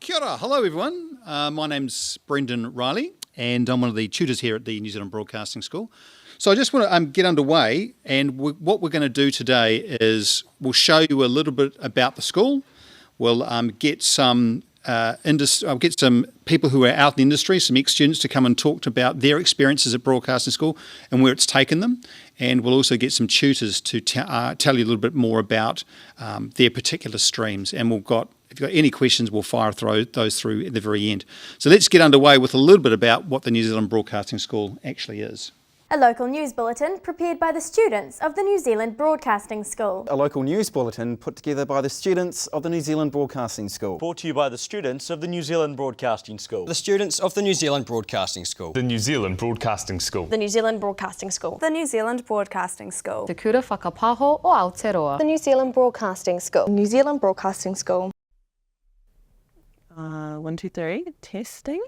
Kia ora. Hello everyone, my name's Brendan Riley and I'm one of the tutors here at the New Zealand Broadcasting School. So I just want to get underway, and what we're going to do today is we'll show you a little bit about the school. We'll get some people who are out in the industry, some ex-students, to come and talk about their experiences at Broadcasting School and where it's taken them. And we'll also get some tutors to tell you a little bit more about their particular streams. And if you've got any questions, we'll fire those through at the very end. So let's get underway with a little bit about what the New Zealand Broadcasting School actually is. A local news bulletin prepared by the students of the New Zealand Broadcasting School. A local news bulletin put together by the students of the New Zealand Broadcasting School. Brought to you by the students of the New Zealand Broadcasting School. The students of the New Zealand Broadcasting School. The New Zealand Broadcasting School. The New Zealand Broadcasting School. The New Zealand Broadcasting School. Te kura whakapaho o Aotearoa. The New Zealand Broadcasting School. New Zealand Broadcasting School. 1, 2, 3, testing.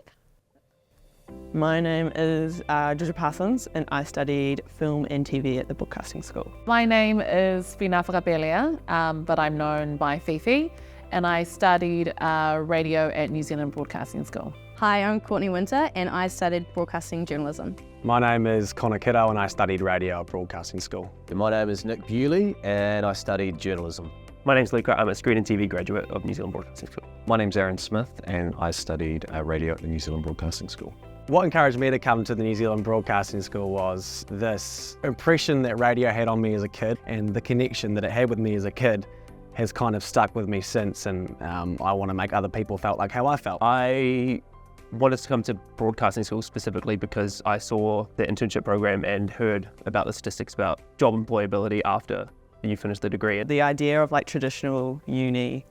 My name is Georgia Parsons and I studied film and TV at the Broadcasting School. My name is Fina Whakapelia, but I'm known by Fifi, and I studied radio at New Zealand Broadcasting School. Hi, I'm Courtney Winter and I studied broadcasting journalism. My name is Connor Kiddo and I studied radio at Broadcasting School. My name is Nick Bewley and I studied journalism. My name's Luca, I'm a Screen and TV graduate of New Zealand Broadcasting School. My name's Aaron Smith and I studied radio at the New Zealand Broadcasting School. What encouraged me to come to the New Zealand Broadcasting School was this impression that radio had on me as a kid, and the connection that it had with me as a kid has kind of stuck with me since, and I want to make other people feel like how I felt. I wanted to come to broadcasting school specifically because I saw the internship program and heard about the statistics about job employability after you finish the degree. The idea of like traditional uni,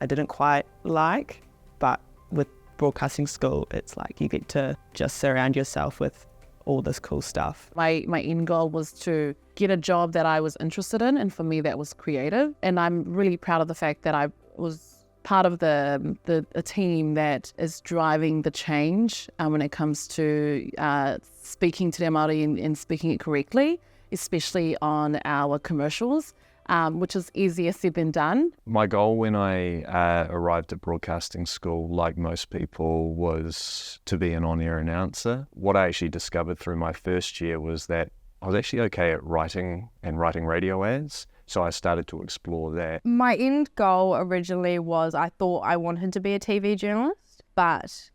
I didn't quite like, but with broadcasting school, it's like you get to just surround yourself with all this cool stuff. My end goal was to get a job that I was interested in, and for me that was creative. And I'm really proud of the fact that I was part of a team that is driving the change when it comes to speaking to Te Māori and speaking it correctly, especially on our commercials. Which is easier said than done. My goal when I arrived at broadcasting school, like most people, was to be an on-air announcer. What I actually discovered through my first year was that I was actually okay at writing radio ads, so I started to explore that. My end goal originally was I thought I wanted to be a TV journalist, but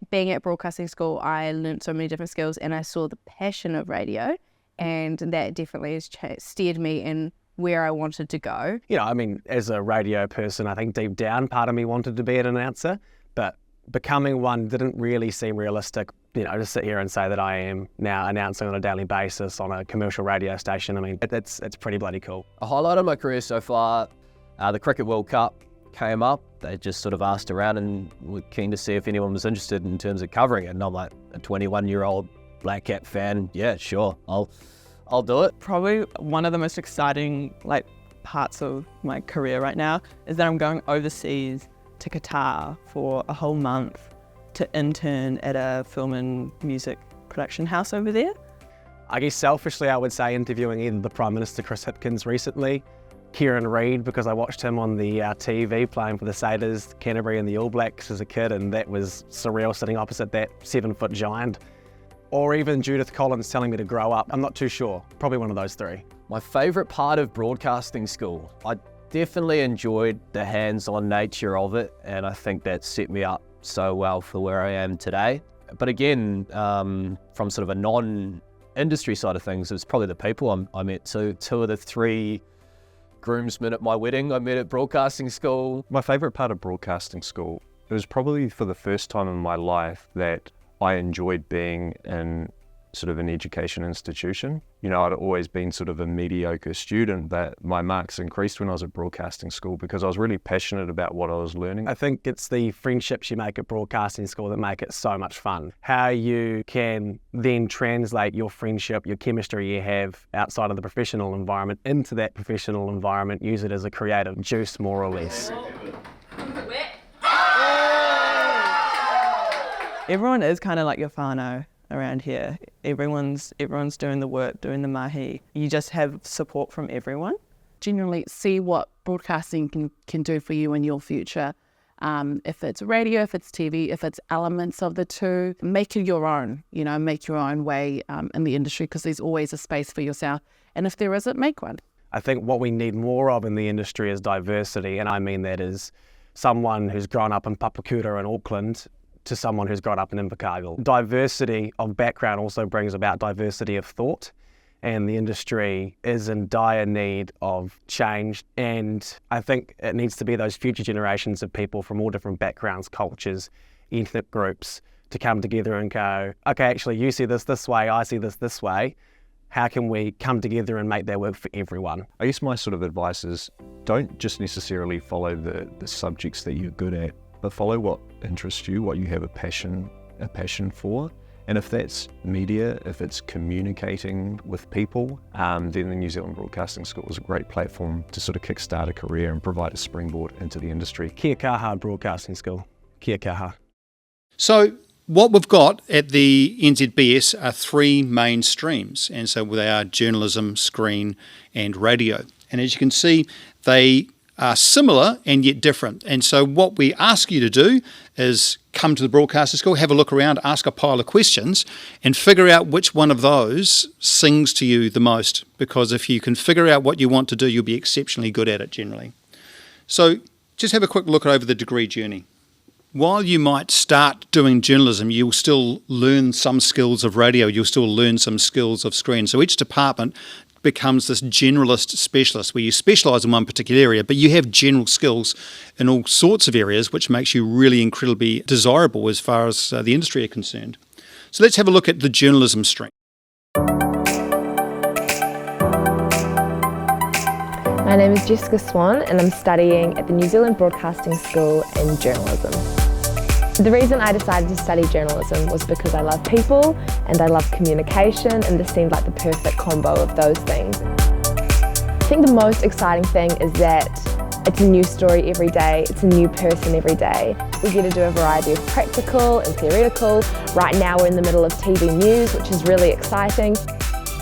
being at broadcasting school, I learned so many different skills and I saw the passion of radio, and that definitely has steered me in where I wanted to go. You know, I mean, as a radio person, I think deep down part of me wanted to be an announcer, but becoming one didn't really seem realistic. You know, to sit here and say that I am now announcing on a daily basis on a commercial radio station, I mean, it's pretty bloody cool. A highlight of my career so far, the Cricket World Cup came up. They just sort of asked around and were keen to see if anyone was interested in terms of covering it. And I'm like, a 21-year-old Black Cap fan, yeah, sure, I'll do it. Probably one of the most exciting parts of my career right now is that I'm going overseas to Qatar for a whole month to intern at a film and music production house over there. I guess selfishly I would say interviewing either the Prime Minister Chris Hipkins recently, Kieran Reid, because I watched him on the TV playing for the Satyrs, Canterbury and the All Blacks as a kid, and that was surreal sitting opposite that 7-foot giant. Or even Judith Collins telling me to grow up. I'm not too sure. Probably one of those three. My favourite part of broadcasting school, I definitely enjoyed the hands-on nature of it, and I think that set me up so well for where I am today. But again, from sort of a non-industry side of things, it's probably the people I met. So 2 of the 3 groomsmen at my wedding I met at broadcasting school. My favourite part of broadcasting school, it was probably for the first time in my life that I enjoyed being in sort of an education institution. You know, I'd always been sort of a mediocre student, but my marks increased when I was at broadcasting school because I was really passionate about what I was learning. I think it's the friendships you make at broadcasting school that make it so much fun. How you can then translate your friendship, your chemistry you have outside of the professional environment into that professional environment, use it as a creative juice more or less. Everyone is kind of like your whānau around here. Everyone's doing the work, doing the mahi. You just have support from everyone. Genuinely see what broadcasting can do for you in your future. If it's radio, if it's TV, if it's elements of the two, make it your own, make your own way in the industry, because there's always a space for yourself. And if there isn't, make one. I think what we need more of in the industry is diversity, and I mean that is someone who's grown up in Papakura in Auckland to someone who's grown up in Invercargill. Diversity of background also brings about diversity of thought, and the industry is in dire need of change, and I think it needs to be those future generations of people from all different backgrounds, cultures, ethnic groups to come together and go, okay, actually you see this way, I see this way. How can we come together and make that work for everyone? I guess my sort of advice is don't just necessarily follow the subjects that you're good at, but follow what interests you, what you have a passion for. And if that's media, if it's communicating with people, then the New Zealand Broadcasting School is a great platform to sort of kickstart a career and provide a springboard into the industry. Kia kaha Broadcasting School. Kia kaha. So what we've got at the NZBS are three main streams, and so they are journalism, screen and radio. And as you can see, they are similar and yet different. And so what we ask you to do is come to the Broadcasting School, have a look around, ask a pile of questions and figure out which one of those sings to you the most, because if you can figure out what you want to do, you'll be exceptionally good at it generally. So just have a quick look over the degree journey. While you might start doing journalism, you'll still learn some skills of radio, you'll still learn some skills of screen. So each department becomes this generalist specialist where you specialise in one particular area, but you have general skills in all sorts of areas, which makes you really incredibly desirable as far as the industry are concerned. So let's have a look at the journalism stream. My name is Jessica Swan and I'm studying at the New Zealand Broadcasting School in journalism. The reason I decided to study journalism was because I love people and I love communication, and this seemed like the perfect combo of those things. I think the most exciting thing is that it's a new story every day, it's a new person every day. We get to do a variety of practical and theoretical. Right now we're in the middle of TV news, which is really exciting.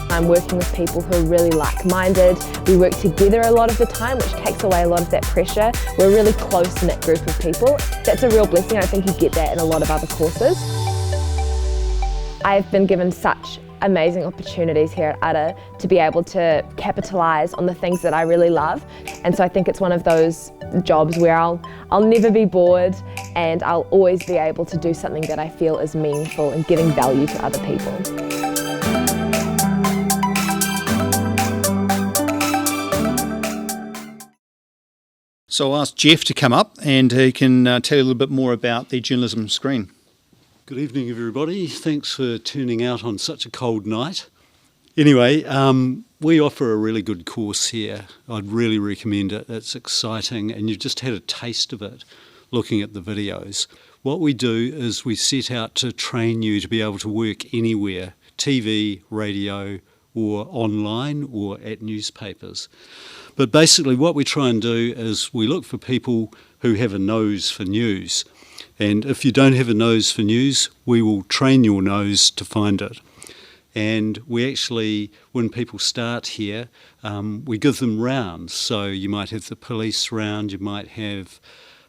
I'm working with people who are really like-minded. We work together a lot of the time, which takes away a lot of that pressure. We're a really close-knit group of people. That's a real blessing. I don't think you get that in a lot of other courses. I've been given such amazing opportunities here at UTA to be able to capitalise on the things that I really love. And so I think it's one of those jobs where I'll never be bored, and I'll always be able to do something that I feel is meaningful and giving value to other people. So I'll ask Jeff to come up and he can tell you a little bit more about the journalism screen. Good evening, everybody. Thanks for tuning out on such a cold night. Anyway, we offer a really good course here. I'd really recommend it. It's exciting, and you've just had a taste of it looking at the videos. What we do is we set out to train you to be able to work anywhere, TV, radio, or online, or at newspapers. But basically what we try and do is we look for people who have a nose for news. And if you don't have a nose for news, we will train your nose to find it. And we actually, when people start here, we give them rounds. So you might have the police round, you might have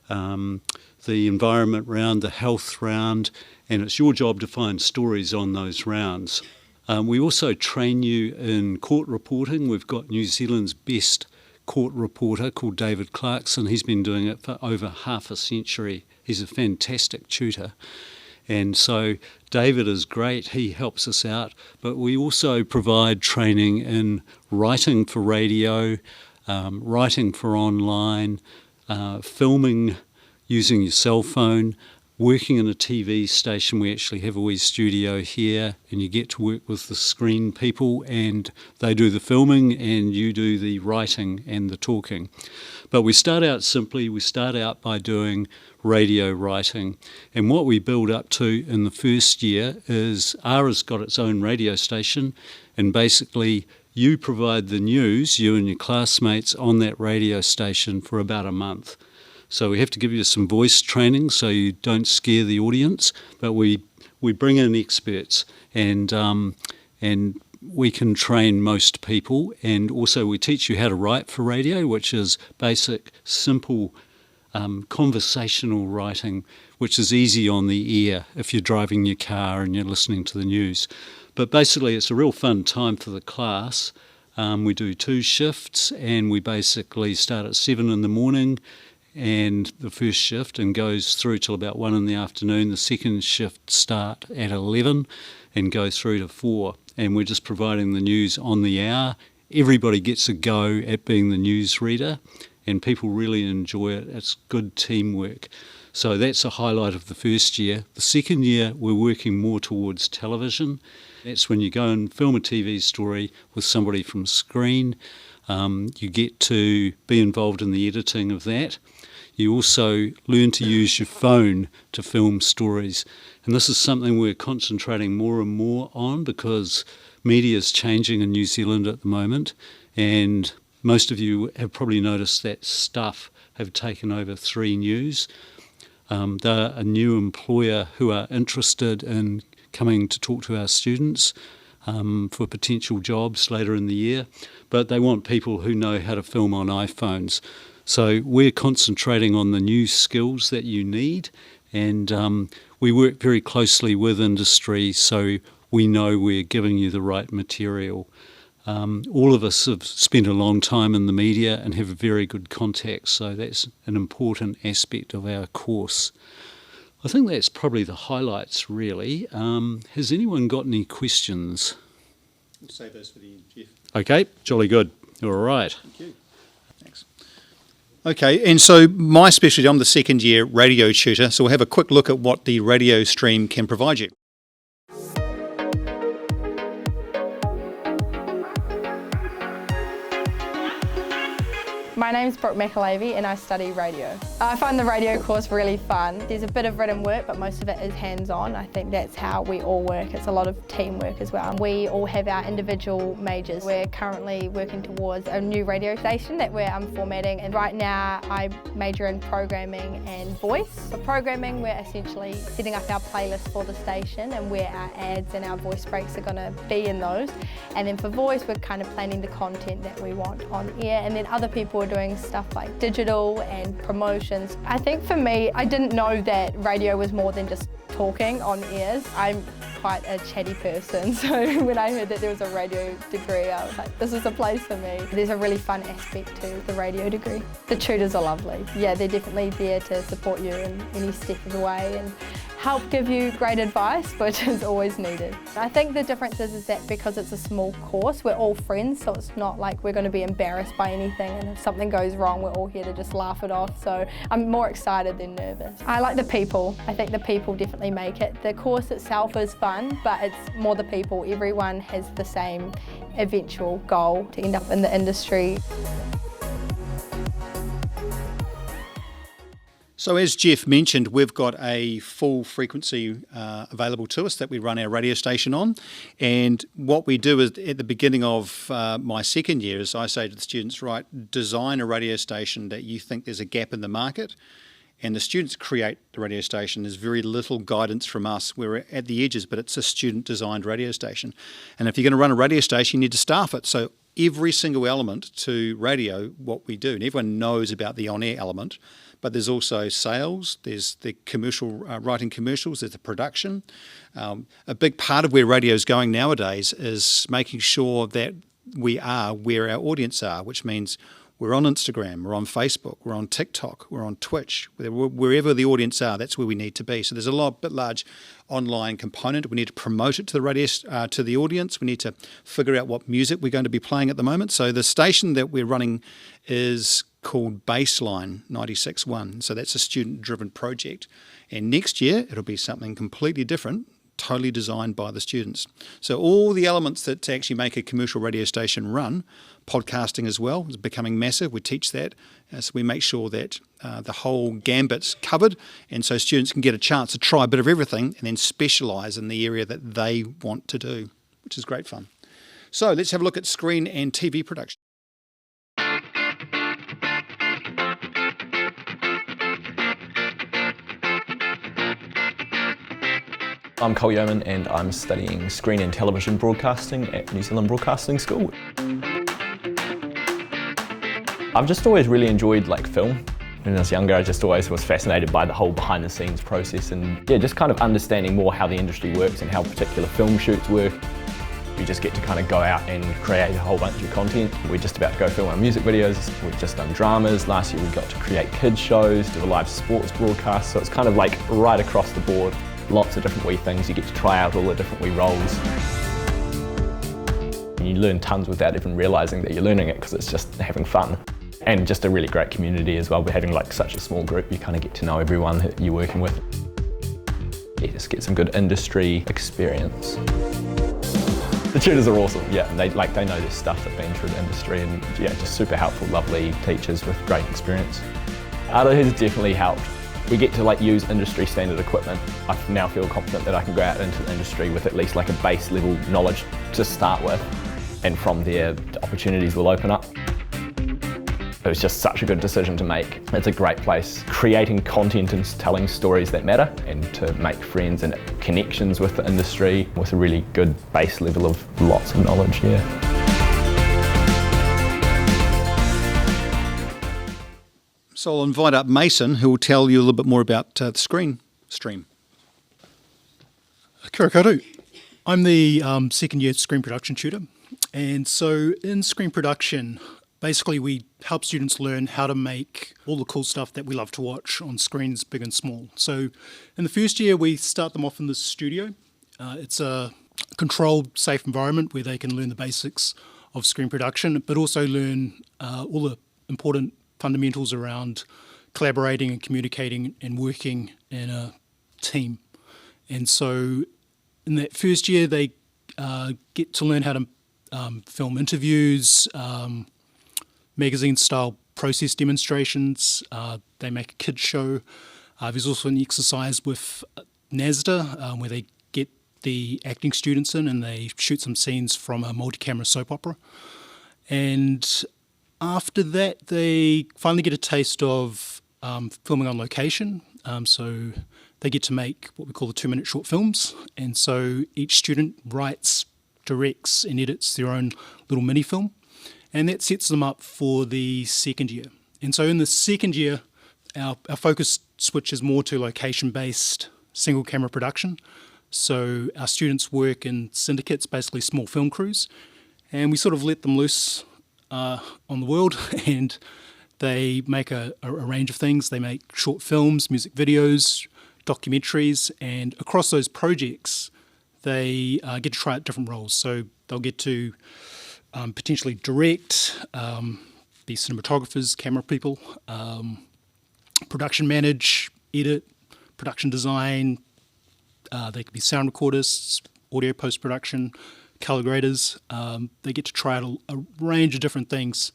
the environment round, the health round, and it's your job to find stories on those rounds. We also train you in court reporting. We've got New Zealand's best court reporter called David Clarkson. He's been doing it for over half a century. He's a fantastic tutor. And so David is great, he helps us out, but we also provide training in writing for radio, writing for online, filming using your cell phone, working in a TV station. We actually have a wee studio here, and you get to work with the screen people, and they do the filming and you do the writing and the talking. But we start out simply, we start out by doing radio writing, and what we build up to in the first year is ARA's got its own radio station, and basically you provide the news, you and your classmates, on that radio station for about a month. So we have to give you some voice training so you don't scare the audience, but we bring in experts, and we can train most people, and also we teach you how to write for radio, which is basic, simple conversational writing, which is easy on the ear if you're driving your car and you're listening to the news. But basically it's a real fun time for the class. We do 2 shifts, and we basically start at 7 in the morning and the first shift, and goes through till about 1 in the afternoon. The second shift start at 11 and go through to 4, and we're just providing the news on the hour. Everybody gets a go at being the news reader, and people really enjoy it. It's good teamwork. So that's a highlight of the first year. The second year, we're working more towards television. That's when you go and film a TV story with somebody from screen. You get to be involved in the editing of that. You also learn to use your phone to film stories. And this is something we're concentrating more and more on, because media is changing in New Zealand at the moment. And most of you have probably noticed that Stuff have taken over 3 News. They're a new employer who are interested in coming to talk to our students for potential jobs later in the year, but they want people who know how to film on iPhones. So we're concentrating on the new skills that you need, and we work very closely with industry so we know we're giving you the right material. All of us have spent a long time in the media and have very good contacts, so that's an important aspect of our course. I think that's probably the highlights, really. Has anyone got any questions? We'll save those for the end, Jeff. Okay, jolly good. All right. Thank you. Thanks. Okay, and so my specialty, I'm the second year radio tutor, so we'll have a quick look at what the radio stream can provide you. My name's Brooke McAlavey and I study radio. I find the radio course really fun. There's a bit of written work, but most of it is hands-on. I think that's how we all work. It's a lot of teamwork as well. We all have our individual majors. We're currently working towards a new radio station that we're formatting, and right now I major in programming and voice. For programming, we're essentially setting up our playlist for the station and where our ads and our voice breaks are going to be in those. And then for voice, we're kind of planning the content that we want on air, and then other people are doing stuff like digital and promotions. I think for me, I didn't know that radio was more than just talking on ears. I'm quite a chatty person, so when I heard that there was a radio degree, I was like, this is a place for me. There's a really fun aspect to the radio degree. The tutors are lovely. Yeah, they're definitely there to support you in any step of the way and help give you great advice, which is always needed. I think the difference is that because it's a small course, we're all friends, so it's not like we're going to be embarrassed by anything, and if something goes wrong, we're all here to just laugh it off, so I'm more excited than nervous. I like the people. I think the people definitely make it. The course itself is fun, but it's more the people. Everyone has the same eventual goal to end up in the industry. So as Jeff mentioned, we've got a full frequency available to us that we run our radio station on. And what we do is at the beginning of my second year is I say to the students, right, design a radio station that you think there's a gap in the market. And the students create the radio station. There's very little guidance from us. We're at the edges, but it's a student-designed radio station. And if you're going to run a radio station, you need to staff it. So every single element to radio, what we do, and everyone knows about the on-air element, but there's also sales, there's the commercial, writing commercials, there's the production. A big part of where radio is going nowadays is making sure that we are where our audience are, which means we're on Instagram, we're on Facebook, we're on TikTok, we're on Twitch. Wherever the audience are, that's where we need to be. So there's a bit large online component. We need to promote it to the radio, to the audience. We need to figure out what music we're going to be playing at the moment. So the station that we're running is called Baseline 96.1. So that's a student-driven project. And next year, it'll be something completely different, totally designed by the students. So all the elements that actually make a commercial radio station run, podcasting as well is becoming massive. We teach that. So we make sure that the whole gambit's covered, and so students can get a chance to try a bit of everything and then specialise in the area that they want to do, which is great fun. So let's have a look at screen and TV production. I'm Cole Yeoman and I'm studying screen and television broadcasting at New Zealand Broadcasting School. I've just always really enjoyed film. When I was younger, I just always was fascinated by the whole behind the scenes process and yeah, just kind of understanding more how the industry works and how particular film shoots work. We just get to kind of go out and create a whole bunch of content. We're just about to go film our music videos. We've just done dramas. Last year we got to create kids shows, do a live sports broadcast. So it's kind of like right across the board. Lots of different wee things. You get to try out all the different wee roles. And you learn tons without even realising that you're learning it because it's just having fun. And just a really great community as well. We're having like such a small group, you kind of get to know everyone that you're working with. You just get some good industry experience. The tutors are awesome, yeah, and they know their stuff, they've been through the industry and yeah, just super helpful, lovely teachers with great experience. Ardo has definitely helped. We get to use industry standard equipment. I now feel confident that I can go out into the industry with at least a base level knowledge to start with, and from there the opportunities will open up. It was just such a good decision to make. It's a great place, creating content and telling stories that matter, and to make friends and connections with the industry with a really good base level of lots of knowledge, yeah. So I'll invite up Mason, who will tell you a little bit more about the screen stream. Kia ora koutou. I'm the second year screen production tutor, and so in screen production, basically we help students learn how to make all the cool stuff that we love to watch on screens big and small. So in the first year we start them off in the studio. It's a controlled, safe environment where they can learn the basics of screen production, but also learn all the important fundamentals around collaborating and communicating and working in a team. And so in that first year they get to learn how to film interviews, magazine-style process demonstrations. They make a kids show. There's also an exercise with NZBS where they get the acting students in and they shoot some scenes from a multi-camera soap opera. And after that, they finally get a taste of filming on location. So they get to make what we call the 2-minute short films. And so each student writes, directs, and edits their own little mini film. And that sets them up for the second year. And so in the second year, our focus switches more to location-based single camera production. So our students work in syndicates, basically small film crews, and we sort of let them loose on the world, and they make a range of things. They make short films, music videos, documentaries, and across those projects, they get to try out different roles. So they'll get to potentially direct, be cinematographers, camera people, production manage, edit, production design. They could be sound recordists, audio post-production, colour graders. They get to try out a range of different things,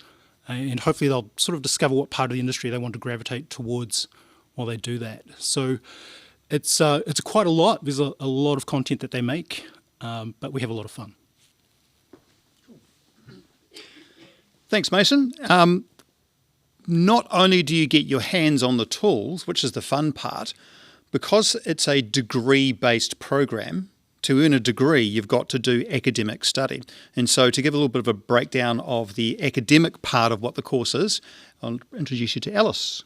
and hopefully they'll sort of discover what part of the industry they want to gravitate towards while they do that. So it's quite a lot. There's a lot of content that they make, but we have a lot of fun. Thanks, Mason. Not only do you get your hands on the tools, which is the fun part, because it's a degree-based program, to earn a degree, you've got to do academic study. And so to give a little bit of a breakdown of the academic part of what the course is, I'll introduce you to Alice.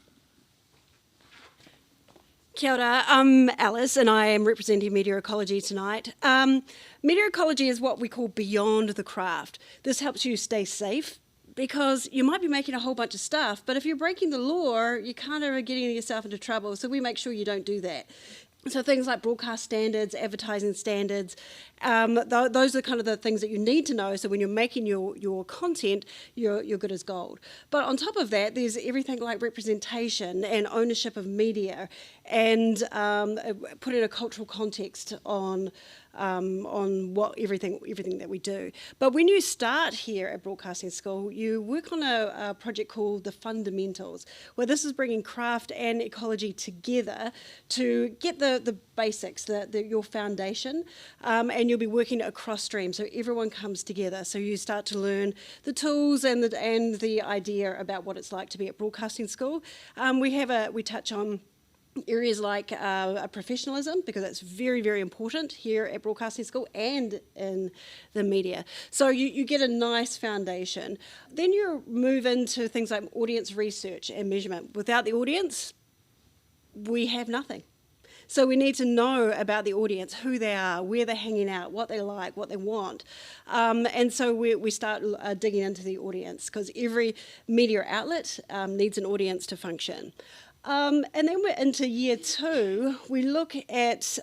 Kia ora, I'm Alice and I am representing media ecology tonight. Media ecology is what we call beyond the craft. This helps you stay safe because you might be making a whole bunch of stuff, but if you're breaking the law, you kind of are getting yourself into trouble, so we make sure you don't do that. So things like broadcast standards, advertising standards, those are kind of the things that you need to know. So when you're making your content, you're good as gold. But on top of that, there's everything like representation and ownership of media, and putting a cultural context on what everything that we do. But when you start here at Broadcasting School, you work on a project called the Fundamentals, where this is bringing craft and ecology together to get the basics, your foundation, and you'll be working across streams, so everyone comes together. So you start to learn the tools and the idea about what it's like to be at Broadcasting School. We touch on Areas like professionalism, because that's very, very important here at Broadcasting School and in the media. So you get a nice foundation. Then you move into things like audience research and measurement. Without the audience, we have nothing. So we need to know about the audience, who they are, where they're hanging out, what they like, what they want. And so we start digging into the audience, because every media outlet needs an audience to function. And then we're into year 2. We look at,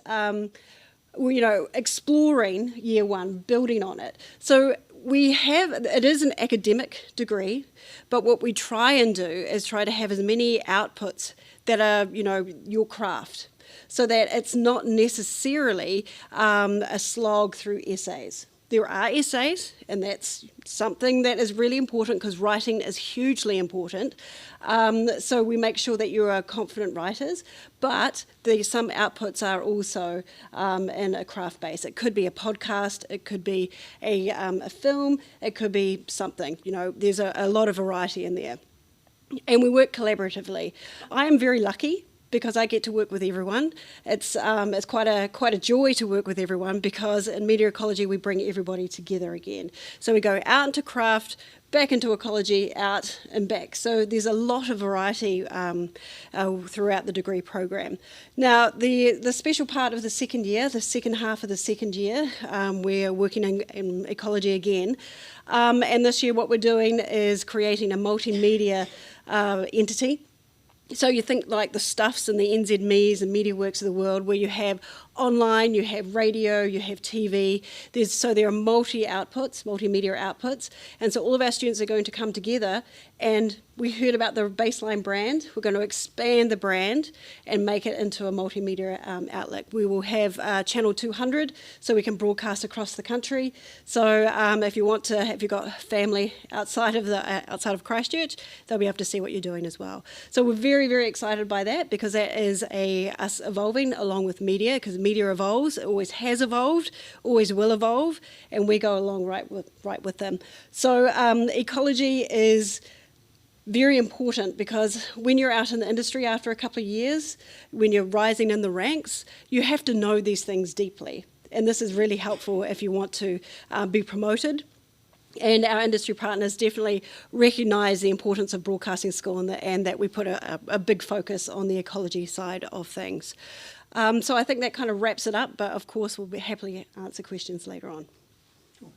exploring year 1, building on it. So it is an academic degree, but what we try and do is try to have as many outputs that are, your craft, so that it's not necessarily a slog through essays. There are essays, and that's something that is really important, because writing is hugely important. So we make sure that you are confident writers, but some outputs are also in a craft base. It could be a podcast, it could be a film, it could be something. There's a lot of variety in there. And we work collaboratively. I am very lucky, because I get to work with everyone. It's quite a joy to work with everyone, because in media ecology we bring everybody together again. So we go out into craft, back into ecology, out and back. So there's a lot of variety throughout the degree program. Now the special part of the second year, the second half of the second year, we're working in ecology again. And this year what we're doing is creating a multimedia entity. So you think like the Stuffs and the NZBS and MediaWorks of the world, where you have online, you have radio, you have TV. There are multimedia outputs, and so all of our students are going to come together. And we heard about the baseline brand. We're going to expand the brand and make it into a multimedia outlet. We will have channel 200, so we can broadcast across the country. So if you've got family outside of Christchurch, they'll be able to see what you're doing as well. So we're very, very excited by that, because that is us evolving along with media, because media evolves, it always has evolved, always will evolve, and we go along right with them. So ecology is very important, because when you're out in the industry after a couple of years, when you're rising in the ranks, you have to know these things deeply. And this is really helpful if you want to be promoted. And our industry partners definitely recognise the importance of Broadcasting School, and that we put a big focus on the ecology side of things. So I think that kind of wraps it up, but of course we'll be happily answer questions later on. Cool.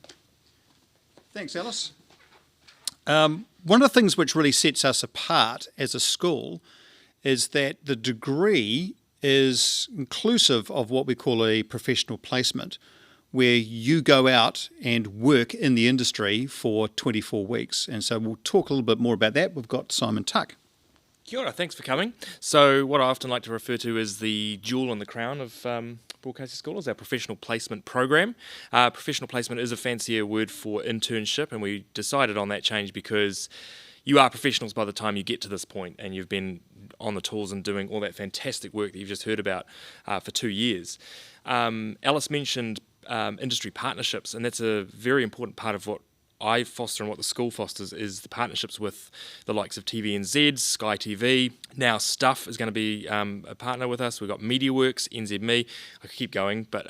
Thanks, Alice. One of the things which really sets us apart as a school is that the degree is inclusive of what we call a professional placement, where you go out and work in the industry for 24 weeks. And so we'll talk a little bit more about that. We've got Simon Tuck. Kia ora, thanks for coming. So what I often like to refer to as the jewel in the crown of Broadcasting School is our professional placement program. Professional placement is a fancier word for internship, and we decided on that change because you are professionals by the time you get to this point, and you've been on the tools and doing all that fantastic work that you've just heard about for 2 years. Alice mentioned industry partnerships, and that's a very important part of what I foster and what the school fosters is the partnerships with the likes of TVNZ, Sky TV. Now Stuff is going to be a partner with us. We've got MediaWorks, NZBS. I could keep going, but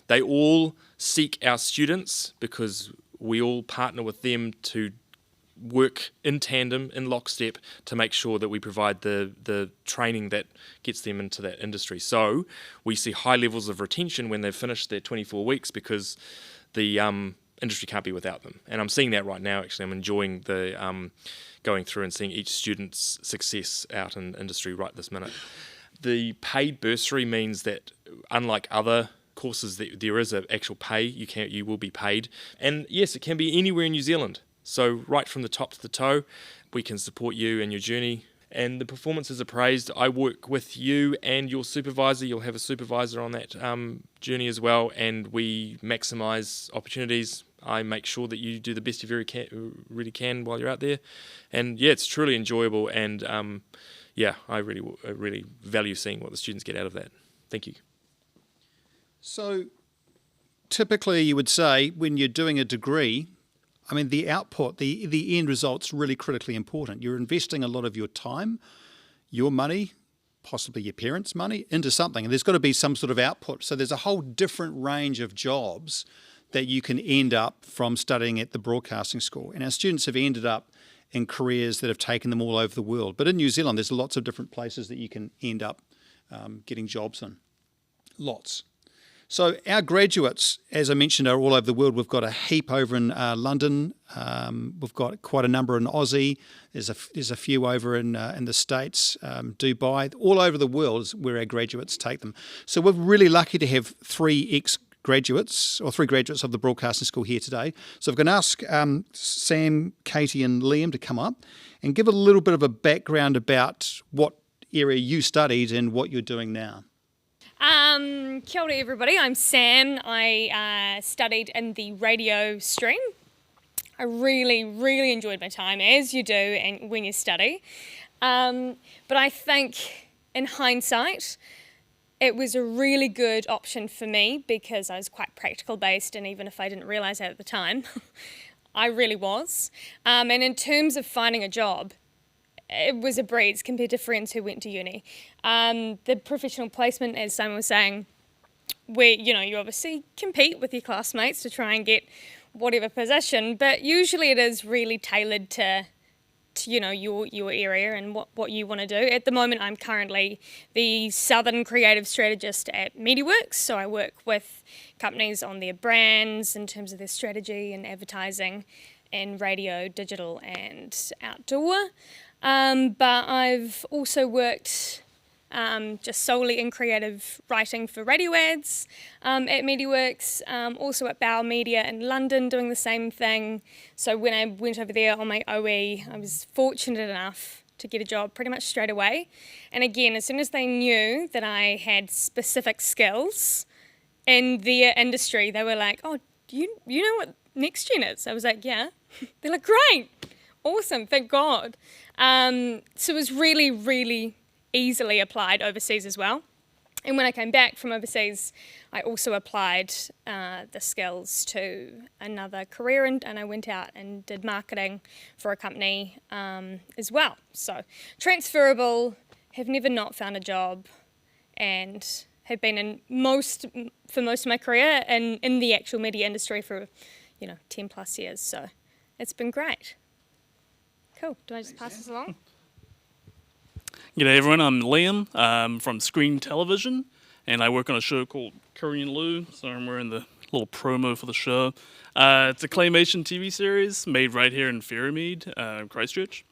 they all seek our students because we all partner with them to work in tandem, in lockstep, to make sure that we provide the training that gets them into that industry. So we see high levels of retention when they've finished their 24 weeks because the industry can't be without them. And I'm seeing that right now, actually. I'm enjoying the going through and seeing each student's success out in industry right this minute. The paid bursary means that, unlike other courses, there is an actual pay. You will be paid. And yes, it can be anywhere in New Zealand. So right from the top to the toe, we can support you in your journey. And the performance is appraised. I work with you and your supervisor. You'll have a supervisor on that journey as well. And we maximise opportunities. I make sure that you do the best you really can while you're out there. And yeah, it's truly enjoyable. And I really value seeing what the students get out of that. Thank you. So typically you would say when you're doing a degree, I mean, the output, the end result's really critically important. You're investing a lot of your time, your money, possibly your parents' money into something. And there's got to be some sort of output. So there's a whole different range of jobs that you can end up from studying at the broadcasting school. And our students have ended up in careers that have taken them all over the world. But in New Zealand, there's lots of different places that you can end up getting jobs in. Lots. So our graduates, as I mentioned, are all over the world. We've got a heap over in London. We've got quite a number in Aussie. There's a few over in the States, Dubai. All over the world is where our graduates take them. So we're really lucky to have three graduates of the Broadcasting School here today. So I'm going to ask Sam, Katie and Liam to come up and give a little bit of a background about what area you studied and what you're doing now. Kia ora everybody, I'm Sam. I studied in the radio stream. I really enjoyed my time, as you do and when you study. But I think in hindsight, it was a really good option for me because I was quite practical based, and even if I didn't realise that at the time, I really was. And in terms of finding a job, it was a breeze compared to friends who went to uni. The professional placement, as Simon was saying, where you obviously compete with your classmates to try and get whatever position, but usually it is really tailored to your area and what you want to do. At the moment, I'm currently the Southern Creative Strategist at MediaWorks, so I work with companies on their brands in terms of their strategy and advertising in radio, digital and outdoor. But I've also worked just solely in creative writing for radio ads at MediaWorks, also at Bauer Media in London doing the same thing. So when I went over there on my OE, I was fortunate enough to get a job pretty much straight away. And again, as soon as they knew that I had specific skills in their industry, they were like, oh, you know what Next Gen is? I was like, yeah. They're like, great, awesome, thank God. So it was really easily applied overseas as well. And when I came back from overseas, I also applied the skills to another career, and I went out and did marketing for a company as well. So transferable, have never not found a job, and have been in for most of my career in the actual media industry for 10 plus years. So it's been great. Cool. Do I just pass this along? G'day everyone, I'm Liam. I'm from Screen Television, and I work on a show called Curry and Lou, so I'm wearing the little promo for the show. It's a claymation TV series made right here in Ferrymead, Christchurch.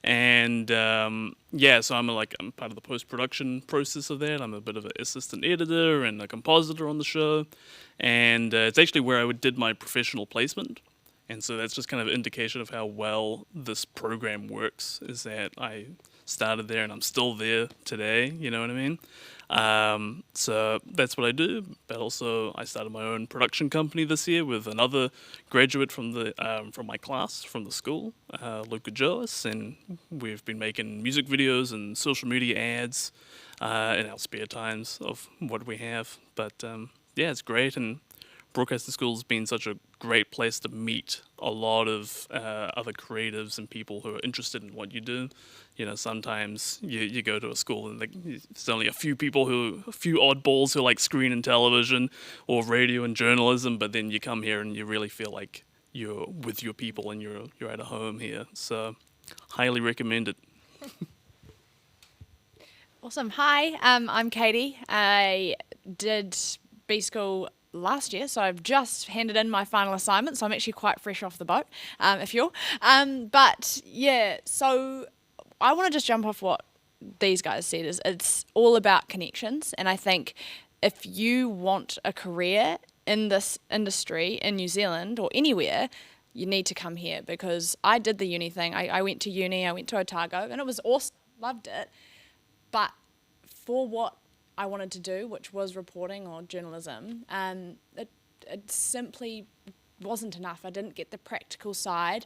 And so I'm part of the post-production process of that. I'm a bit of an assistant editor and a compositor on the show. And it's actually where I did my professional placement. And so that's just kind of an indication of how well this program works, is that I started there and I'm still there today, you know what I mean? So that's what I do, but also I started my own production company this year with another graduate from my class, from the school, Luca Joas, and we've been making music videos and social media ads in our spare times of what we have. But it's great, and Broadcasting School's been such a great place to meet a lot of other creatives and people who are interested in what you do. Sometimes you go to a school and there's only a few oddballs who like screen and television or radio and journalism, but then you come here and you really feel like you're with your people and you're at a home here. So highly recommend it. Awesome. Hi, I'm Katie. I did B-School last year, so I've just handed in my final assignment, so I'm actually quite fresh off the boat, if you're. So I want to just jump off what these guys said. Is it's all about connections, and I think if you want a career in this industry in New Zealand or anywhere, you need to come here, because I did the uni thing. I went to uni, I went to Otago, and it was awesome, loved it, but for what I wanted to do, which was reporting or journalism, it simply wasn't enough. I didn't get the practical side,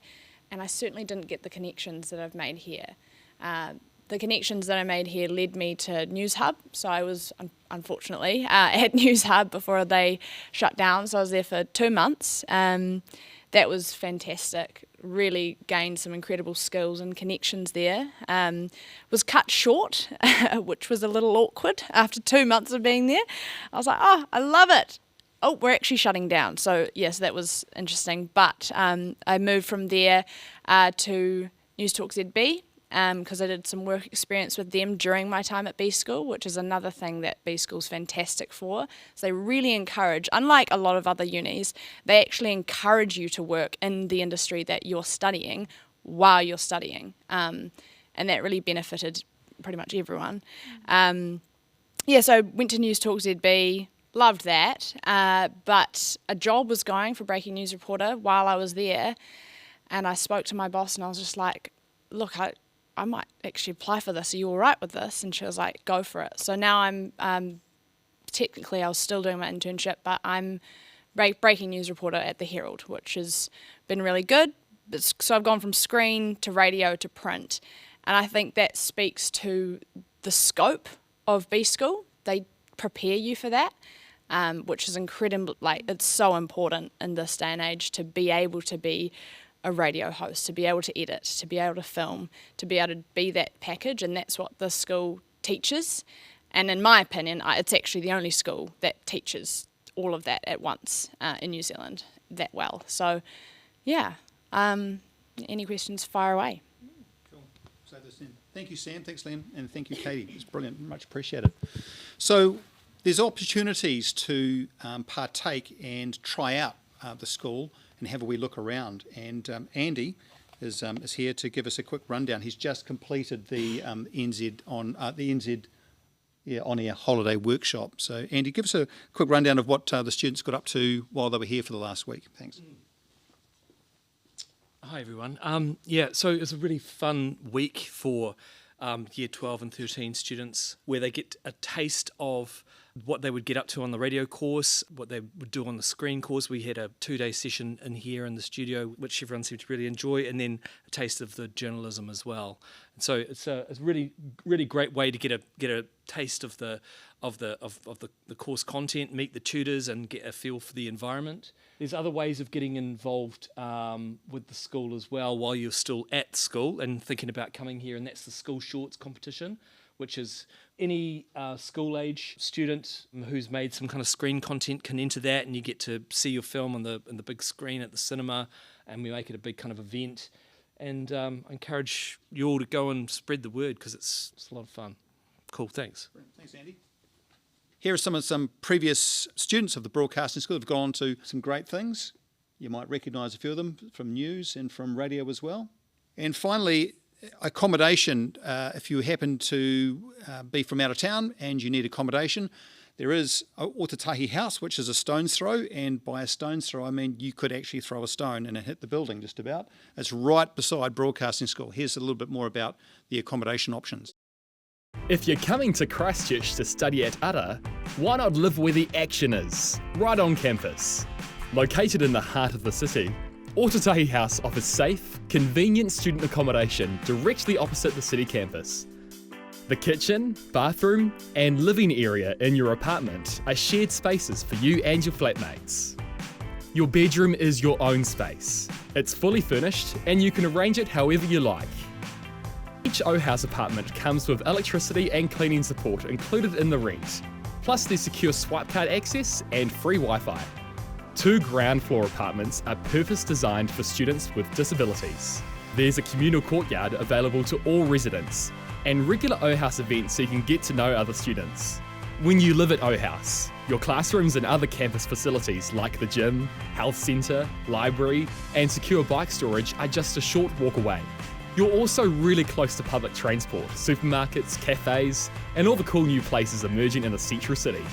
and I certainly didn't get the connections that I've made here. The connections that I made here led me to News Hub, so I was unfortunately at News Hub before they shut down, so I was there for 2 months. that was fantastic. Really gained some incredible skills and connections there. Was cut short, which was a little awkward after 2 months of being there. I was like, oh, I love it. Oh, we're actually shutting down. So yes, that was interesting. But I moved from there to News Talk ZB, because I did some work experience with them during my time at B School, which is another thing that B School's fantastic for. So they really encourage, unlike a lot of other unis, they actually encourage you to work in the industry that you're studying while you're studying. And that really benefited pretty much everyone. So I went to News Talk ZB, loved that, but a job was going for breaking news reporter while I was there, and I spoke to my boss and I was just like, look, I might actually apply for this. Are you all right with this? And she was like, go for it. So now I'm, technically I was still doing my internship, but I'm breaking news reporter at the Herald, which has been really good. So I've gone from screen to radio to print. And I think that speaks to the scope of B School. They prepare you for that, which is incredible. Like, it's so important in this day and age to be able to be a radio host, to be able to edit, to be able to film, to be able to be that package, and that's what this school teaches. And in my opinion, it's actually the only school that teaches all of that at once in New Zealand that well. So, yeah, any questions, fire away. Cool. So this then. Thank you, Sam. Thanks, Liam. And thank you, Katie. It's brilliant. Much appreciated. So there's opportunities to partake and try out the school and have a wee look around. And Andy is here to give us a quick rundown. He's just completed the NZ on-air holiday workshop. So Andy, give us a quick rundown of what the students got up to while they were here for the last week. Thanks. Hi everyone. So it was a really fun week for year 12 and 13 students, where they get a taste of what they would get up to on the radio course, what they would do on the screen course. We had a 2-day session in here in the studio, which everyone seemed to really enjoy, and then a taste of the journalism as well. And so it's a really great way to get a taste of the course content, meet the tutors, and get a feel for the environment. There's other ways of getting involved with the school as well while you're still at school and thinking about coming here, and that's the School Shorts competition, which is any school-age student who's made some kind of screen content can enter that, and you get to see your film on the big screen at the cinema, and we make it a big kind of event. And I encourage you all to go and spread the word, because it's a lot of fun. Cool, thanks. Thanks, Andy. Here are some previous students of the Broadcasting School who have gone on to some great things. You might recognise a few of them from news and from radio as well. And finally, accommodation. If you happen to be from out of town and you need accommodation, there is Otatahi House, which is a stone's throw, and by a stone's throw I mean you could actually throw a stone and it hit the building just about. It's right beside Broadcasting School. Here's a little bit more about the accommodation options. If you're coming to Christchurch to study at Ara, why not live where the action is, right on campus? Located in the heart of the city, Otatahi House offers safe, convenient student accommodation directly opposite the city campus. The kitchen, bathroom, and living area in your apartment are shared spaces for you and your flatmates. Your bedroom is your own space. It's fully furnished and you can arrange it however you like. Each O-House apartment comes with electricity and cleaning support included in the rent, plus there's secure swipe card access and free Wi-Fi. 2 ground floor apartments are purpose designed for students with disabilities. There's a communal courtyard available to all residents, and regular O-House events so you can get to know other students. When you live at O-House, your classrooms and other campus facilities like the gym, health centre, library, and secure bike storage are just a short walk away. You're also really close to public transport, supermarkets, cafes, and all the cool new places emerging in the central city.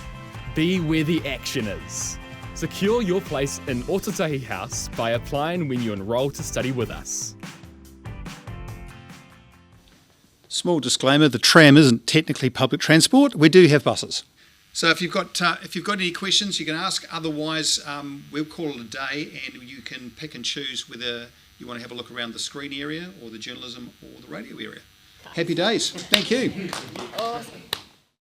Be where the action is. Secure your place in Otatahi House by applying when you enrol to study with us. Small disclaimer, the tram isn't technically public transport. We do have buses. So if you've got any questions, you can ask. Otherwise, we'll call it a day, and you can pick and choose whether you want to have a look around the screen area or the journalism or the radio area. Happy days. Thank you. Awesome.